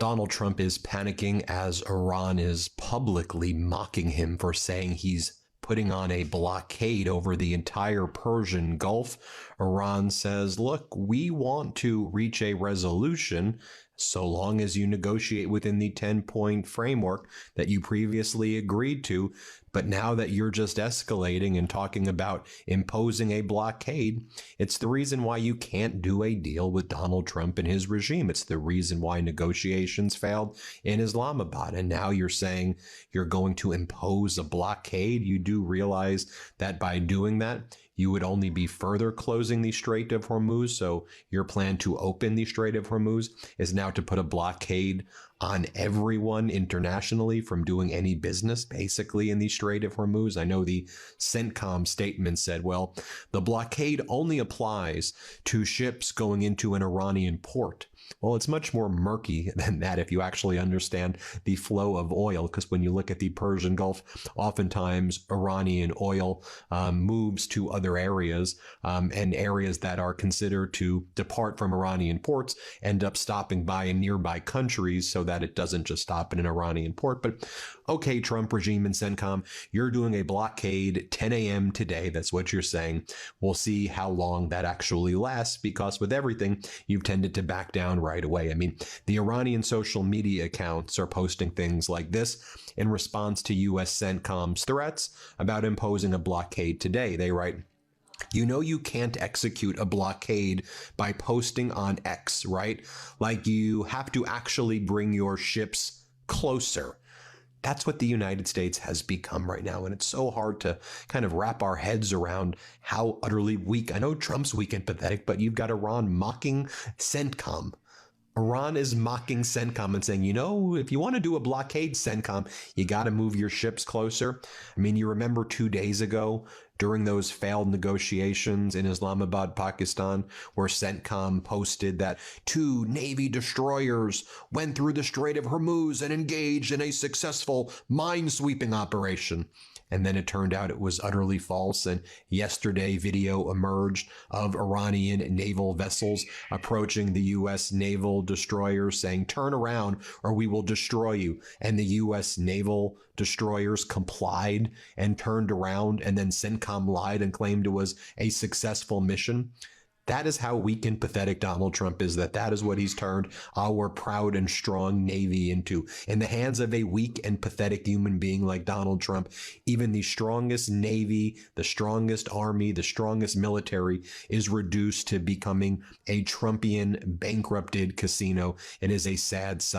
Donald Trump is panicking as Iran is publicly mocking him for saying he's putting on a blockade over the entire Persian Gulf. Iran says, look, we want to reach a resolution so long as you negotiate within the 10-point framework that you previously agreed to. But now that you're just escalating and talking about imposing a blockade, it's the reason why you can't do a deal with Donald Trump and his regime. It's the reason why negotiations failed in Islamabad. And now you're saying you're going to impose a blockade. You do realize that by doing that, you would only be further closing the Strait of Hormuz. So your plan to open the Strait of Hormuz is now to put a blockade on everyone internationally from doing any business, basically, in the Strait of Hormuz. I know the CENTCOM statement said, well, the blockade only applies to ships going into an Iranian port. Well, it's much more murky than that if you actually understand the flow of oil, because when you look at the Persian Gulf, oftentimes Iranian oil moves to other areas, and areas that are considered to depart from Iranian ports end up stopping by in nearby countries so that it doesn't just stop in an Iranian port. But okay, Trump regime and CENTCOM, you're doing a blockade 10 a.m. today. That's what you're saying. We'll see how long that actually lasts, because with everything, you've tended to back down right away. I mean, the Iranian social media accounts are posting things like this in response to U.S. CENTCOM's threats about imposing a blockade today. They write, you know, you can't execute a blockade by posting on X, right? Like, you have to actually bring your ships closer. That's what the United States has become right now. And it's so hard to kind of wrap our heads around how utterly weak. I know Trump's weak and pathetic, but you've got Iran mocking CENTCOM. Iran is mocking CENTCOM and saying, you know, if you want to do a blockade, CENTCOM, you got to move your ships closer. I mean, you remember 2 days ago during those failed negotiations in Islamabad, Pakistan, where CENTCOM posted that 2 Navy destroyers went through the Strait of Hormuz and engaged in a successful mine-sweeping operation. And then it turned out it was utterly false. And yesterday, video emerged of Iranian naval vessels approaching the U.S. naval destroyers saying, turn around or we will destroy you. And the U.S. naval destroyers complied and turned around, and then CENTCOM lied and claimed it was a successful mission. That is how weak and pathetic Donald Trump is, that is what he's turned our proud and strong Navy into. In the hands of a weak and pathetic human being like Donald Trump, even the strongest Navy, the strongest Army, the strongest military is reduced to becoming a Trumpian, bankrupted casino. It is a sad sight.